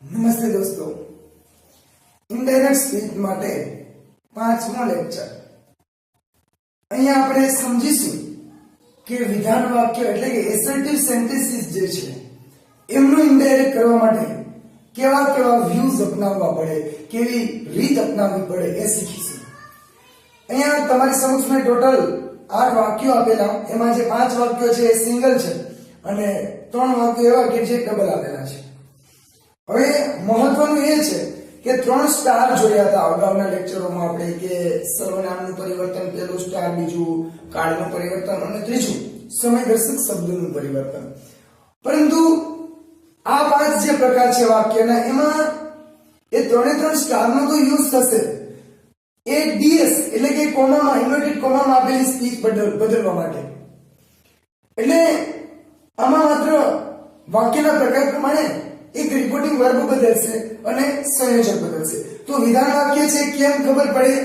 નમસ્તે દોસ્તો, indirect speech માટે પાંચમો લેક્ચર. અહીંયા આપણે સમજીશું કે વિધાન વાક્ય એટલે કે એસર્ટિવ સેન્ટેન્સીસ જે છે એમનું ઇનડાયરેક્ટ કરવા માટે કેવા કેવા વ્યૂઝ અપનાવવા પડે, કેવી રીત અપનાવવી પડે એ શીખીશું. અહીંયા તમારી સમક્ષ મેં ટોટલ 8 વાક્યો આપેલા, એમાં જે 5 વાક્યો છે એ સિંગલ છે અને 3 વાક્યો એવા કે જે ડબલ આપેલા છે. હવે મહત્વનું એ છે કે 3 સ્ટાર જોયા હતા અગાઉના લેક્ચરોમાં આપણે, કે સર્વનામનું પરિવર્તન પહેલું સ્ટાર, બીજું કાળનું પરિવર્તન અને ત્રીજું સમયદર્શક શબ્દનું પરિવર્તન. પરંતુ આ 5 જે પ્રકાર છે વાક્યના, એમાં એ 3 સ્ટારનો તો યુઝ થશે એ ડીએસ એટલે કે કોમામાં, ઇન્વર્ટેડ કોમામાં આપેલી સ્પીચ બદલવા માટે. એટલે આમાં માત્ર વાક્યના પ્રકાર પ્રમાણે એક રિપોર્ટિંગ વર્બ બદલશે અને સંયોજક બદલશે. તો વિધાન વાક્ય છે કેમ ખબર પડે?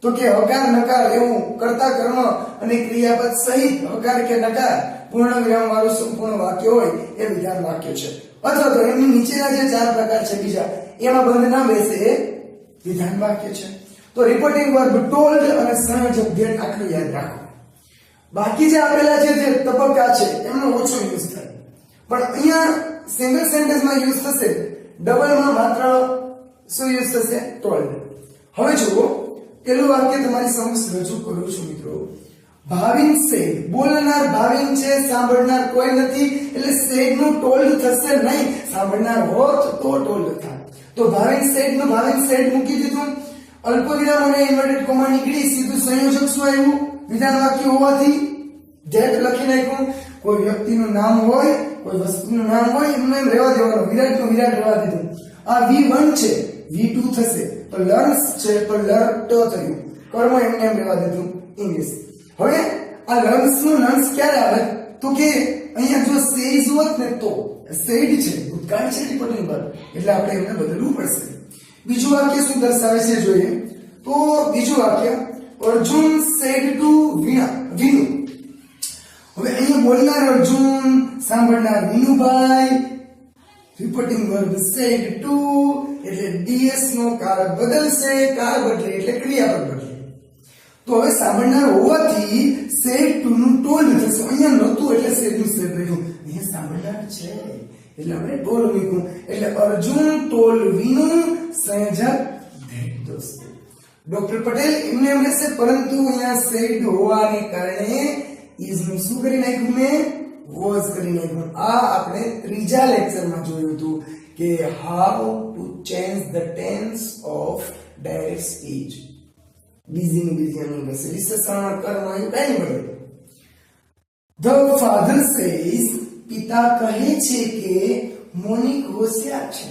તો કે હકાર નકાર એવું કર્તા કર્મ અને ક્રિયાપદ સહિત હકાર કે નકાર પૂર્ણ વિરામ વાળું સંપૂર્ણ વાક્ય હોય એ વિધાન વાક્ય છે. અથવા તો એની નીચેના જે 4 પ્રકાર છે બીજા, એમાં બંધ ના બેસે એ વિધાન વાક્ય છે. તો રિપોર્ટિંગ વર્બ ટોલ્ડ અને સંયોજક ધ્યેય આટલું યાદ રાખો. બાકી જે આપેલા છે જે તબક્કા છે એમનો ઓછો યુઝ થાય, પણ અહીંયા સિંગલ સેન્ટેન્સમાં યુઝ થશે, ડબલમાં માત્ર શું યુઝ થશે? ટોલ્ડ. હવે જુઓ, પેલું વાક્ય તમારી સમક્ષ રજૂ કરું છું મિત્રો. ભાવિન સેડ, બોલનાર ભાવિન છે, સાંભળનાર કોઈ નથી, એટલે સેડ નું ટોલ્ડ થશે નહીં. સાંભળનાર હોત તો ટોલ્ડ થાય. તો ભાવિન સેડ નું ભાવિન સેડ મૂકી દીધું, અલ્પવિરામ અને ઇન્વર્ટેડ કોમા નીકળી, સીધું સંયોજક શું આવ્યું? વિધાન વાક્ય હોવાથી ધેટ લખી નાખ્યું. કોઈ વ્યક્તિનું નામ હોય, કોઈ વસ્તુનું નામ હોય, એમને એમ રહેવા દેવાનું, વિરાટનું વિરાટ રહેવા દીધું. આ V1 છે, V2 થશે, તો લર્ન્સ છે તો લર્ટ થયું, કર્મ એમને એમ રહેવા દીધું, ઇંગ્લિશ. હવે આ લર્ન્સ નું લર્ન્સ ક્યારે આવે? તો કે અહીંયા જો સેઝ હોત ને તો સેડ છે, ભૂતકાળ છે રિપોર્ટિંગ વર્બ, એટલે આપણે એમને બદલવું પડશે. બીજું વાક્ય શું દર્શાવે છે જોઈએ તો બીજું વાક્ય, અર્જુન સેડ ટુ વિનુ. હવે અહીંયા બોલનાર અર્જુન, સાંભળનાર Vinubhai, reporting verb said to એટલે ડીએસ નો કારક બદલશે, કાર બદલે એટલે ક્રિયાપદ બદલે. તો હવે સાંભળનાર હોવાથી સેડ ટુ નું ટોલ્ડ થશે. અહીંયા નહોતું એટલે સેડ નું સેડ રહ્યું, અહીંયા સાંભળનાર છે એટલે આપણે ટોલ્ડ મૂક્યું, એટલે અર્જુન ટોલ્ડ વિનુ, સંયોજક ધેટ. દોસ્તો ડોક્ટર પટેલ એમને એમ રહેશે, પરંતુ અહીંયા સેડ હોવાને કારણે ઇઝ નું શું કરી નાખ્યું? મેં વોઝ કરી નાખ્યું. આ આપણે ત્રીજા લેક્ચરમાં જોયું હતું કે how to change the tense of direct speech. બીઝી નું બીઝી એનું રહેશે, વિશેષણ કર્મ આવ્યું, કઈ નહીં બદલે. ધ ફાધર સેઝ, પિતા કહે છે કે મોનિક હોશિયાર છે.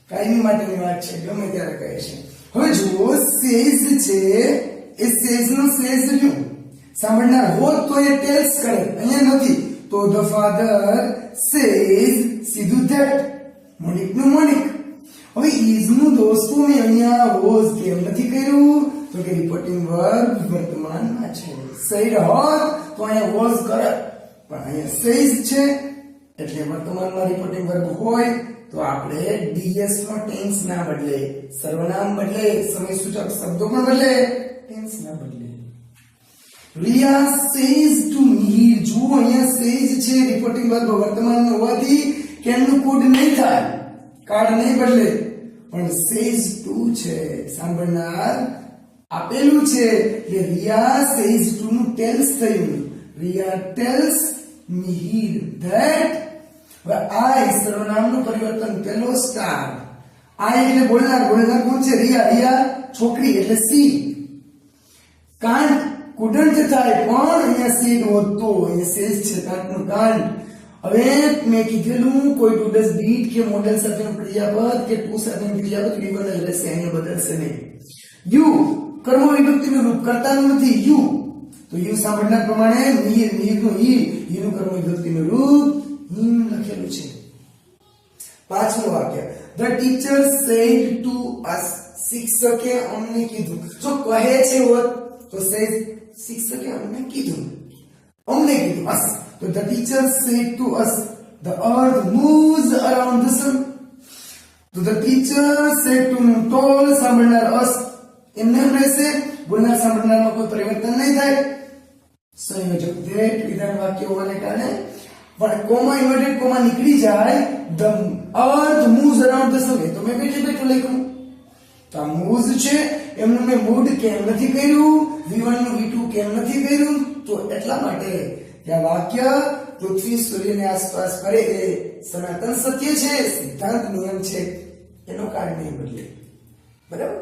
કાયમી માટેની વાત છે, ગમે ત્યારે કહે છે. હવે જુઓ, સેઝ છે એ સેઝ નો સેઝ રહ્યું, સાંભળનાર હોત તો એ ટેલ્સ કરે, અહીંયા નથી. તો ધ ફાધર સેઝ સીધું ધેટ, મોનિક નું મોનિક. હવે ઇઝ નું દોસ્તો મેં અહીંયા વોઝ કેમ નથી કર્યું? તો કે રિપોર્ટિંગ વર્બ વર્તમાનમાં છે. સેડ હોત તો અહીંયા વોઝ કરે, પણ અહીંયા સેઝ છે એટલે વર્તમાનમાં રિપોર્ટિંગ વર્બ હોય તો આપણે ડીએસ નો ટેન્સ ના બદલે, સર્વનામ બદલે, સમય સૂચક શબ્દો પણ બદલે, ટેન્સ ના બદલે. Riya says to Mihir. જુઓ અહીંયા સેઝ છે, રિપોર્ટિંગ વર્બ વર્તમાનમાં હોવાથી કેનનું કુડ નહીં થાય, કાર્ડ નહીં બદલે, પણ સેઝ ટુ છે, સાંભળનાર આપેલું છે કે રિયા સેઝ ટુ નું ટેલ્સ થયું. Riya tells Mihir that. હવે આ સર્વનામનું પરિવર્તન, પેલો સ્ટાર, આ એટલે બોલનાર, બોલનાર કોણ છે? રિયા. રિયા છોકરી એટલે સી. કાંડ કુડન્ટ થાય, પણ અહીંયા સેડ હોત તો અહીંયા સેઝ છે, કાંડનું કાંડ. હવે મેં કીધેલું કોઈ ટુ ડઝ ડીડ કે મોડલ સાથેનું ક્રિયાપદ કે ટુ સાથેનું ક્રિયાપદ વિવરણ જ રહેશે, અહીંયા બદલશે નહીં. યુ કર્મ વિભક્તિનું રૂપ, કર્તાનું નથી, યુ. તો યુ સાંભળનાર પ્રમાણે મિહિર, મિહિરનું ઈ, ઈનું કર્મ વિભક્તિનું રૂપ હિમ લખેલું છે. પાંચમું વાક્ય, ધ ટીચર સેડ ટુ અસ. શિક્ષકે અમને કીધું. જો કહે છે હોત તો સેડ, શિક્ષકે અમને કીધું, અમને કીધું, અસ. તો the teacher said to us, the earth moves around the sun. તો the teacher said to told સાંભળનાર અસ એમને એમ રહેશે, બોલનાર સાંભળનારમાં કોઈ પરિવર્તન નહીં થાય. સંયોજક ધેટ વિધાન વાક્ય હોવાને કારણે પણ કોમા ઇન્વર્ટેડ કોમા નીકળી જાય, the earth moves around the sun. તો મેં બેઠું લખ્યું તો આ મૂવ્સ છે એમનું મેં મૂડ કેમ નથી કર્યું, v1 નું v2 કેમ નથી કર્યું? તો એટલા માટે કે આ વાક્ય પૃથ્વી સૂર્યની આસપાસ ફરે એ સનાતન સત્ય છે, સિદ્ધાંત નિયમ છે, એનો કાળ નહીં બદલે. બરાબર.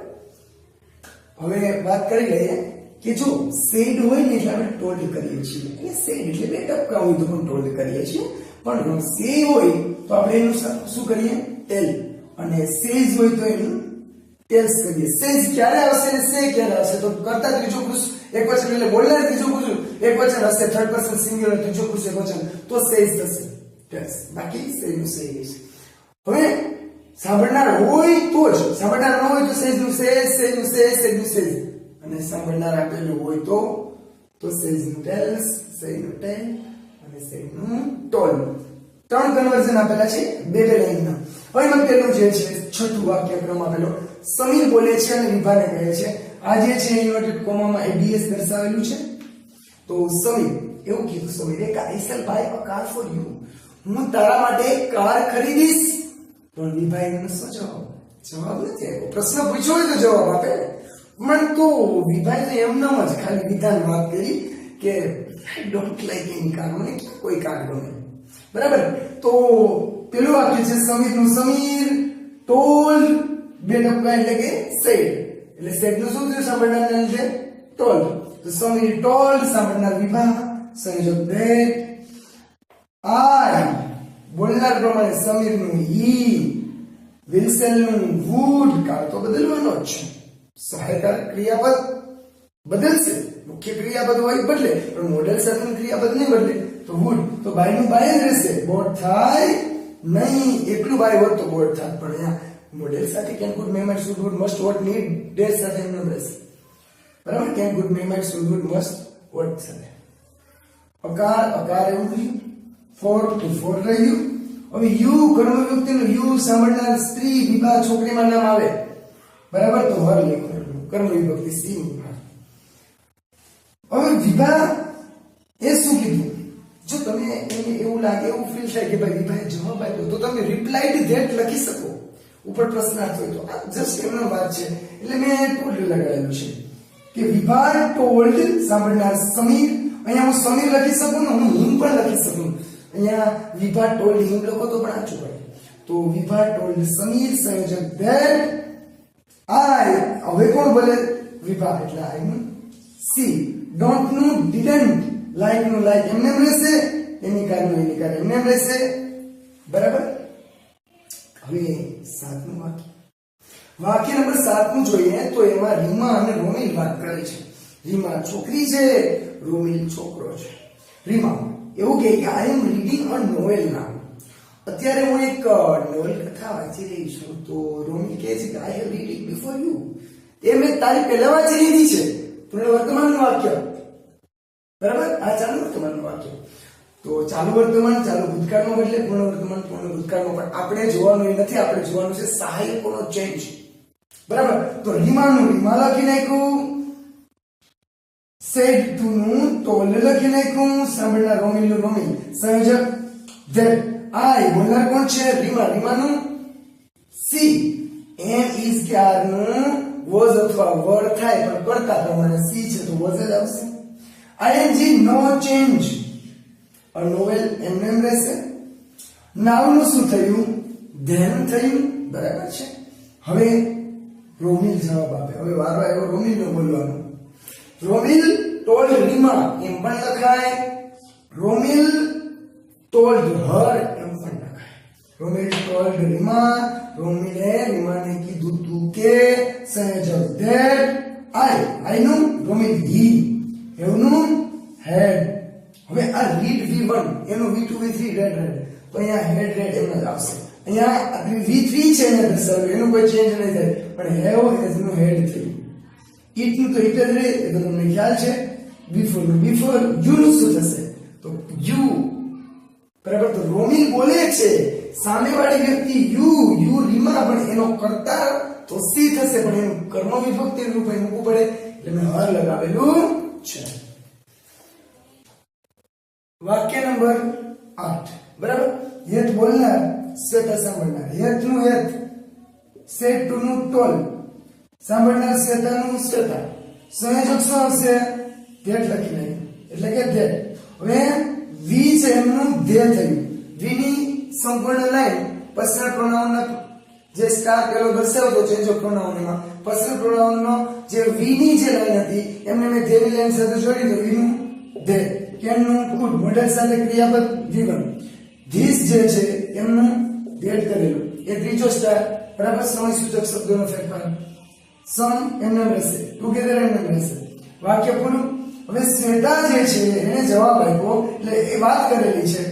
હવે વાત કરી લઈએ કે જો સેડ હોય ને એટલે આપણે ટોલ્ડ કરીએ છીએ, એટલે સેડ એટલે બે ટપકા હોય તો પણ ટોલ્ડ કરીએ છીએ, પણ સે હોય તો આપણે એનું શું કરીએ? ટેલ. અને સેઝ હોય તો એનું ટેલ્સ કરીએ. સેઝ ક્યારે આવશે ને સે ક્યારે આવશે? તો કરતા ત્રીજો પુરુષ એકવચન એટલે બોલનાર ત્રીજો પુરુષ એકવચન હશે, થર્ડ પર્સન સિંગ્યુલર ત્રીજો પુરુષ એકવચન, તો સેઝ થશે ટેલ્સ. બાકી સેઝ નું સે છે. હવે સાંભળનાર હોય તો જ, સાંભળનાર ન હોય તો સેઝ નું સેઝ, સેઝ નું સેઝ, સેઝ નું સેઝ. અને સાંભળનાર આપેલું હોય તો સેઝ નું ટેલ્સ, સેઝ નું ટેલ અને સેઝ નું ટોલ. ત્રણ કન્વર્ઝન આપેલા છે બે લાઈનના. હવે એમાં પેલું જે છે છઠ્ઠું વાક્યક્રમ આપેલો, સમીર બોલે છે અને વિભાને કહે છે. આ જે છે ઇન્વર્ટેડ કોમામાં એડીએસ દર્શાવેલું છે. તો સમીર એવું કીધું, સમીરે કે I shall buy a car for you, હું તારા માટે એક કાર ખરીદીશ. પણ વિભાએ મને શું જવાબ નથી આપ્યો. પ્રશ્ન પૂછ્યો હોય તો જવાબ આપે, પણ તો વિભાએ તો એમનામ જ ખાલી વિધાન વાત કરી કે I don't like any car, મને ક્યાં કોઈ કાર ગમે. બરાબર. તો પેલું વાક્ય છે સમીરનું સમીર ટોલ્ડ, બે ટપકા એટલે કે સેડ, એટલે સેડ નું શું થયું? સાંભળનાર લીધે ટોલ્ડ. તો સમીર ટોલ્ડ, સાંભળનાર વિભા, સંયોજક ધેટ. આઈ બોલનાર પ્રમાણે સમીરનું હી, વિલ્સનનું વુડ, કાળ તો બદલવાનો જ છે. સહાયકાર ક્રિયાપદ બદલશે, મુખ્ય ક્રિયાપદ હોય બદલે, પણ મોડેલ સાથેનું ક્રિયાપદ નહીં બદલે. તો વુડ તો બાય નું બાય જ રહેશે, બોટ થાય નહીં. એકલું બાય હોત તો બોટ થાત, પણ અહીંયા મોડેલ સાથે can could may might should would must ought need dare સાથે એમનો રહેશે. બરાબર. Can could may might should would must ought સાથે અકાર એવું થયું, ફોર ટુ ફોર રહ્યું. હવે યુ કર્મ વ્યક્તિનું યુ સાંભળનાર સ્ત્રી, વિભા છોકરીમાં નામ આવે. બરાબર. તો હર લખવાનું કર્મ વિભક્તિ સી. હવે વિભા એ શું કીધું? જો તમે એને એવું લાગે, એવું ફીલ થાય કે ભાઈ વિભાએ જવાબ આપ્યો, તો તમે રિપ્લાઇડ ધેટ લખી શકો. ઉપર પ્રશ્નાર્થ હોય તો આ જસ્ટ એમનો વાત છે, એટલે મેં ટોલ્ડ લગાડેલું છે કે વિભા ટોલ્ડ સાંભળનાર સમીર. અહીંયા હું સમીર લખી શકું ને, હું હિમ પણ લખી શકું. અહીંયા વિભા ટોલ્ડ હિમ લખો તો પણ આચું પડે. તો વિભા ટોલ્ડ સમીર, સંયોજક ધેટ. આઈ હવે કોણ બોલે? વિભા, એટલે આઈ નું સી. ડોન્ટ નું ડીડન્ટ, લાઈક નું લાઈક એમને એમ રહેશે, એની કાર નું એની કાર એમને એમ રહેશે. બરાબર. હવે સાતમું વાક્ય નંબર 7 નું જોઈએ તો એમાં રીમા અને રોમિલ વાત કરે છે. રીમા છોકરી છે, રોમિલ છોકરો છે. રીમા એવું કહે કે આઈ એમ રીડિંગ અ નોવેલ નાઉ. અત્યારે હું એક નોવેલ કથા વાંચી રહી છું. તો રોમિલ કહે છે કે I have read it before you, એ મેં તારી પહેલા વાંચી લીધી છે. પૂર્ણ વર્તમાનનું વાક્ય. બરાબર. આ ચાલુ વર્તમાનનું વાક્ય. તો ચાલુ વર્તમાન ચાલુ ભૂતકાળનો બદલે પૂર્ણ વર્તમાન પૂર્ણ ભૂતકાળનો. પણ આપણે જોવાનું એ નથી, આપણે જોવાનું છે સહાયકોનો ચેન્જ. બરાબર. તો રીમાનું રીમા લખી નાખ્યું, સેડ ટુ નું ટોલ લખી નાખ્યું, સાંભળનાર રોમિલ નું રોમિલ, સંયોજક ધેટ. આઈ બોલનાર કોણ છે? રીમા. રીમાનું સી. એમ ઇઝ ક્યારનું વોઝ અથવા વર્ડ થાય, પણ કરતા પ્રમાણે સી છે તો વોઝ જ આવશે. આઈએનજી નો ચેન્જ, અ નોવેલ એમને એમ રહેશે. નાવ નું શું થયું? ધેન થયું. બરાબર છે. હવે રોમિલ જવાબ આપે. હવે વારો આવ્યો રોમિલ નો બોલવાનો. રોમિલ ટોલ્ડ રીમા એમ પણ લખાય, રોમિલ ટોલ્ડ હર એમ પણ લખાય. રોમિલ ટોલ્ડ રીમા, રોમિલે રીમાને કીધું તું કે, સંયોજક ધેટ. આઈ નું રોમિલ હી, એવનું હેડ. હવે આ રીડ v1 એનો v2 v3 રેડ રેડ, તો અહીંયા હેડ રેડ એમ જ આવશે. અહીંયા v3 છે એને દર્શાવ્યું, એનું કોઈ ચેન્જ નહીં થાય, પણ હેવ એઝ નું હેડ થયું. ઈટ નું તો ઈટ જ રહે, એ તો તમને ખ્યાલ છે. બિફોર નું બિફોર. યુ નું શું થશે? તો યુ. બરાબર. તો રોમિલ બોલે છે, સામેવાળી વ્યક્તિ યુ રીમા, પણ એનો કર્તા તો સી થશે પણ એનું કર્મ વિભક્તિ રૂપે મૂકવું પડે એટલે મેં હર લગાવેલું છે. વાક્ય નંબર 8 બરાબર. યત બોલનાર શ્વેતા સાંભળનાર. યતનું યત, સેટ ટુ નું ટોલ, સાંભળનાર શ્વેતાનું શ્વેતા. સંયોજક શું આવશે? ધેટ લખી લઈએ એટલે કે ધેટ. હવે વી છે એમનું ધે થયું. વી ની સંપૂર્ણ લાઈન પર્સનલ પ્રોનાઉન જે સ્ટાર પેલો દર્શાવતો ચેન્જ ઓફ પ્રોનાઉનમાં પર્સનલ પ્રોનાઉનનો જે વી ની જે લાઈન હતી એમને મેં ધેની લાઈન સાથે જોડી દો. વી નું ધે, કેનનું કુડ, મોડેલ સાથે ક્રિયાપદ વિવરણ. ધીસ જે છે એમનું ધેટ કરેલું એ ત્રીજો સ્ટાર બરાબર. સમય સૂચક શબ્દોનો ફેરફાર. સમ એમને રહેશે, ટુગેધર એમને રહેશે. વાક્ય પૂરું. હવે શ્વેતા જે છે એને જવાબ આપ્યો એટલે એ વાત કરેલી છે.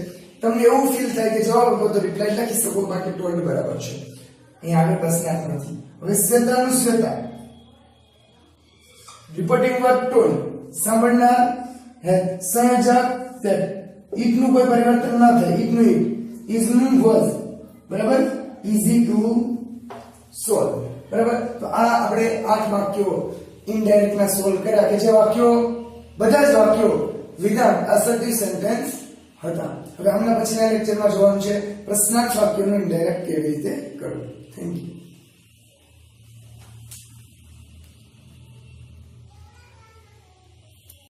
તમને એવું ફીલ થાય કે જવાબ આપ્યો તો રિપ્લાય લખી શકો, બાકી ટોલ્ડ બરાબર છે. અહીં આગળ પ્રશ્નાર્થ નથી. હવે શ્વેતાનું શ્વેતા, રિપોર્ટિંગ વર્ક ટોલ્ડ, સાંભળનાર હે, સંયોજક સેટ. ઈટ નું કોઈ પરિવર્તન ના થાય. ઈટ નું ઈટ, ઇઝ નું વોઝ બરાબર. ઇઝી ટુ સોલ્વ બરાબર. તો આ આપણે 8 વાક્યો ઇનડાયરેક્ટ ના સોલ્વ કર્યા કે જે વાક્યો બધા જ વાક્યો વિધાન અસર્ટિવ સેન્ટેન્સ હતા. હવે આમના પછીના લેક્ચરમાં જોવાનું છે પ્રશ્નાર્થ વાક્યોનું ઇનડાયરેક્ટ કેવી રીતે કરવું. Thank you.